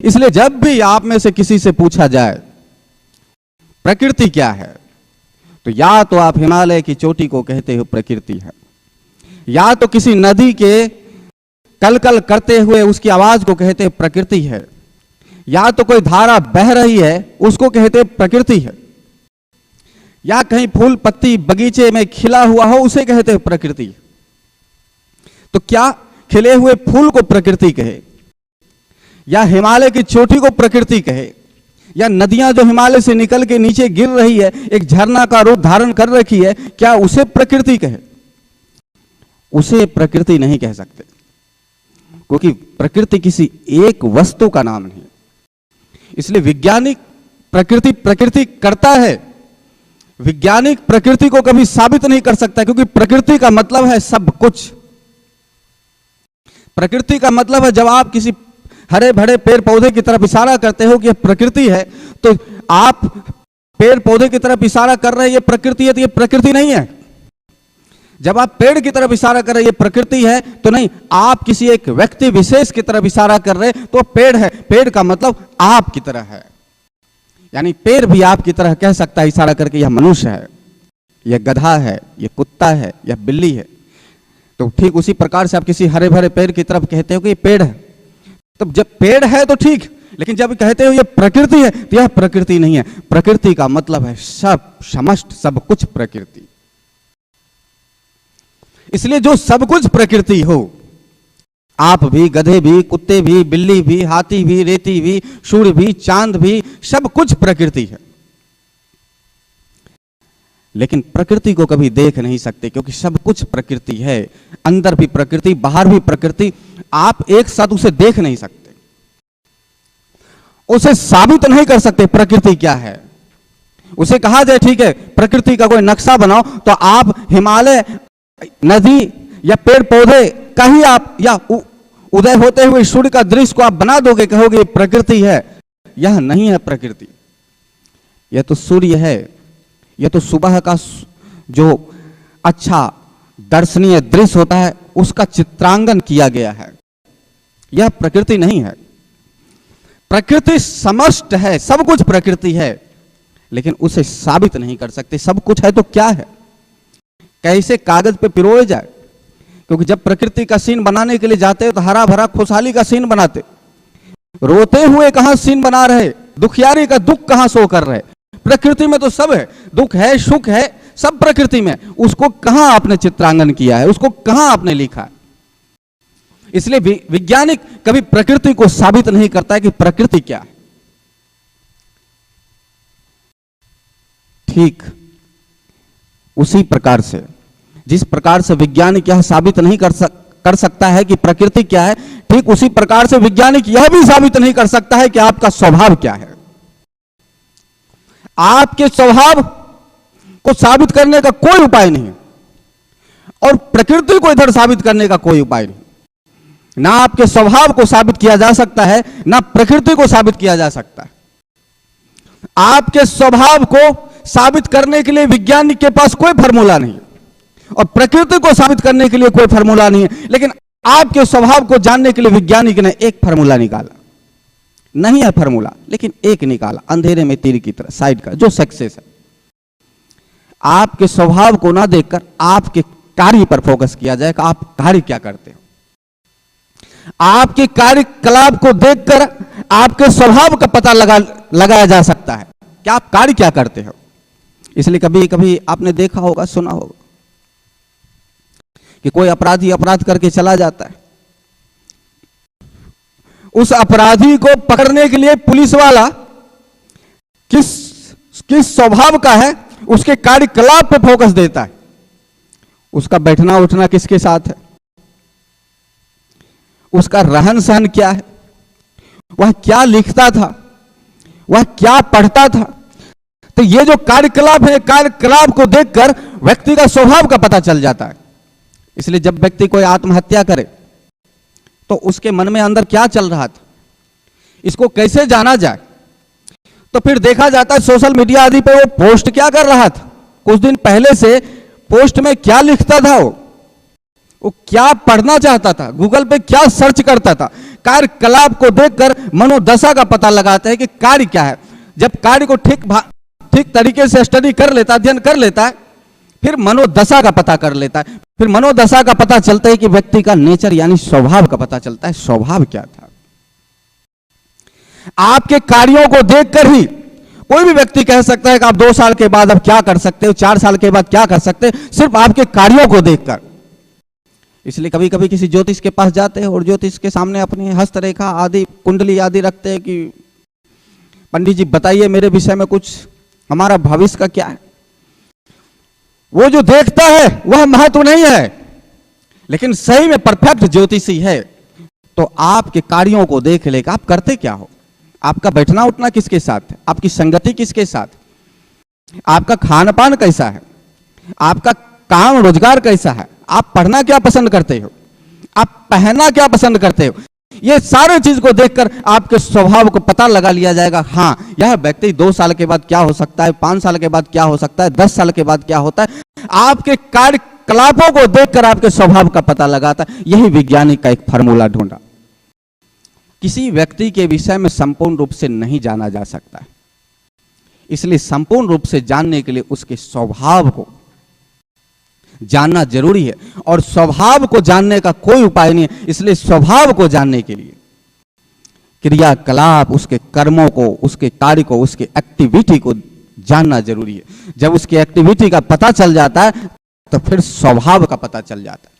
इसलिए जब भी आप में से किसी से पूछा जाए प्रकृति क्या है, तो या तो आप हिमालय की चोटी को कहते हो प्रकृति है, या तो किसी नदी के कलकल करते हुए उसकी आवाज को कहते हैं प्रकृति है, या तो कोई धारा बह रही है उसको कहते हैं प्रकृति है, या कहीं फूल पत्ती बगीचे में खिला हुआ हो उसे कहते हैं प्रकृति। तो क्या खिले हुए फूल को प्रकृति कहे, या हिमालय की चोटी को प्रकृति कहे, या नदियां जो हिमालय से निकल के नीचे गिर रही है, एक झरना का रूप धारण कर रखी है, क्या उसे प्रकृति कहे? उसे प्रकृति नहीं कह सकते, क्योंकि प्रकृति किसी एक वस्तु का नाम नहीं। इसलिए वैज्ञानिक प्रकृति प्रकृति करता है, वैज्ञानिक प्रकृति को कभी साबित नहीं कर सकता, क्योंकि प्रकृति का मतलब है सब कुछ। प्रकृति का मतलब है जब आप किसी हरे भरे पेड़ पौधे की तरफ इशारा करते हो कि यह प्रकृति है, तो आप पेड़ पौधे की तरफ इशारा कर रहे हैं ये प्रकृति है, तो ये प्रकृति नहीं है। जब आप पेड़ की तरफ इशारा कर रहे हैं ये प्रकृति है, तो नहीं, आप किसी एक व्यक्ति विशेष की तरफ इशारा कर रहे हैं तो पेड़ है। पेड़ का मतलब आप की तरह है, यानी पेड़ भी आपकी तरह कह सकता है इशारा करके यह मनुष्य है, यह गधा है, यह कुत्ता है, यह बिल्ली है। तो ठीक उसी प्रकार से आप किसी हरे भरे पेड़ की तरफ कहते हो कि ये पेड़ है, तो जब पेड़ है तो ठीक, लेकिन जब कहते हो ये प्रकृति है तो यह प्रकृति नहीं है। प्रकृति का मतलब है सब, समस्त, सब कुछ प्रकृति। इसलिए जो सब कुछ प्रकृति हो, आप भी, गधे भी, कुत्ते भी, बिल्ली भी, हाथी भी, रेती भी, सूर्य भी, चांद भी, सब कुछ प्रकृति है। लेकिन प्रकृति को कभी देख नहीं सकते, क्योंकि सब कुछ प्रकृति है, अंदर भी प्रकृति, बाहर भी प्रकृति। आप एक साथ उसे देख नहीं सकते, उसे साबित नहीं कर सकते प्रकृति क्या है। उसे कहा जाए ठीक है प्रकृति का कोई नक्शा बनाओ, तो आप हिमालय, नदी या पेड़ पौधे का ही आप, या उदय होते हुए सूर्य का दृश्य को आप बना दोगे, कहोगे प्रकृति है। यह नहीं है प्रकृति, यह तो सूर्य है, यह तो सुबह का जो अच्छा दर्शनीय दृश्य होता है उसका चित्रांकन किया गया है, यह प्रकृति नहीं है। प्रकृति समस्त है, सब कुछ प्रकृति है, लेकिन उसे साबित नहीं कर सकते। सब कुछ है तो क्या है, कैसे कागज पे पिरोए जाए? क्योंकि जब प्रकृति का सीन बनाने के लिए जाते हो तो हरा भरा खुशहाली का सीन बनाते, रोते हुए कहां सीन बना रहे, दुखियारी का दुख कहां शो कर रहे? प्रकृति में तो सब है, दुख है, सुख है, सब प्रकृति में। उसको कहां आपने चित्रांकन किया है, उसको कहां आपने लिखा है? इसलिए वैज्ञानिक कभी प्रकृति को साबित नहीं करता है कि प्रकृति क्या है। ठीक उसी प्रकार से, जिस प्रकार से वैज्ञानिक यह साबित नहीं कर सकता है कि प्रकृति क्या है, ठीक उसी प्रकार से वैज्ञानिक यह भी साबित नहीं कर सकता है कि आपका स्वभाव क्या है। आपके स्वभाव को साबित करने का कोई उपाय नहीं, और प्रकृति को इधर साबित करने का कोई उपाय नहीं। ना आपके स्वभाव को साबित किया जा सकता है, ना प्रकृति को साबित किया जा सकता है। आपके स्वभाव को साबित करने के लिए वैज्ञानिक के पास कोई फार्मूला नहीं, और प्रकृति को साबित करने के लिए कोई फार्मूला नहीं है। लेकिन आपके स्वभाव को जानने के लिए वैज्ञानिक ने एक फार्मूला निकाला, नहीं है फार्मूला, लेकिन एक निकाला, अंधेरे में तीर की तरह, साइड का, जो सक्सेस है। आपके स्वभाव को ना देखकर आपके कार्य पर फोकस किया जाए कि आप कार्य क्या करते हो। आपके कार्यकलाप को देखकर आपके स्वभाव का पता लगाया जा सकता है कि आप कार्य क्या करते हो। इसलिए कभी कभी आपने देखा होगा, सुना होगा कि कोई अपराधी अपराध करके चला जाता है, उस अपराधी को पकड़ने के लिए पुलिस वाला किस स्वभाव का है, उसके कार्यकलाप पे फोकस देता है। उसका बैठना उठना किसके साथ है, उसका रहन सहन क्या है, वह क्या लिखता था, वह क्या पढ़ता था। तो ये जो कार्यकलाप है, कार्यकलाप को देखकर व्यक्ति का स्वभाव का पता चल जाता है। इसलिए जब व्यक्ति कोई आत्महत्या करे तो उसके मन में अंदर क्या चल रहा था, इसको कैसे जाना जाए। तो फिर देखा जाता है सोशल मीडिया आदि पे वो पोस्ट क्या कर रहा था, कुछ दिन पहले से पोस्ट में क्या लिखता था, वो क्या पढ़ना चाहता था, गूगल पे क्या सर्च करता था, कार्यकलाप को देखकर मनोदशा का पता लगाते हैं कि कार्य क्या है। जब कार्य को ठीक तरीके से स्टडी कर लेता, अध्ययन कर लेता है, फिर मनोदशा का पता कर लेता है। फिर मनोदशा का पता चलता है कि व्यक्ति का नेचर यानी स्वभाव का पता चलता है। स्वभाव क्या था? आपके कार्यों को देखकर ही कोई भी व्यक्ति कह सकता है कि आप 2 साल के बाद अब क्या कर सकते हो, 4 साल के बाद क्या कर सकते हैं, सिर्फ आपके कार्यों को देखकर। इसलिए कभी कभी किसी ज्योतिष के पास जाते हैं और ज्योतिष के सामने अपनी हस्तरेखा आदि, कुंडली आदि रखते हैं कि पंडित जी बताइए मेरे विषय में कुछ, हमारा भविष्य का क्या है। वो जो देखता है वह महत्व नहीं है, लेकिन सही में परफेक्ट ज्योतिषी है तो आपके कार्यों को देख लेगा आप करते क्या हो, आपका बैठना उठना किसके साथ है, आपकी संगति किसके साथ, आपका खान पान कैसा है, आपका काम रोजगार कैसा है, आप पढ़ना क्या पसंद करते हो, आप पहनना क्या पसंद करते हो। ये सारे चीज को देखकर आपके स्वभाव को पता लगा लिया जाएगा। हाँ, यह व्यक्ति 2 साल के बाद क्या हो सकता है, 5 साल के बाद क्या हो सकता है, 10 साल के बाद क्या होता है। आपके कार्यकलापों को देखकर आपके स्वभाव का पता लगाता है। यही वैज्ञानिक का एक फार्मूला ढूंढा। किसी व्यक्ति के विषय में संपूर्ण रूप से नहीं जाना जा सकता है, इसलिए संपूर्ण रूप से जानने के लिए उसके स्वभाव को जानना जरूरी है। और स्वभाव को जानने का कोई उपाय नहीं है, इसलिए स्वभाव को जानने के लिए क्रियाकलाप, उसके कर्मों को, उसके कार्य को, उसके एक्टिविटी को जानना जरूरी है। जब उसकी एक्टिविटी का पता चल जाता है तो फिर स्वभाव का पता चल जाता है।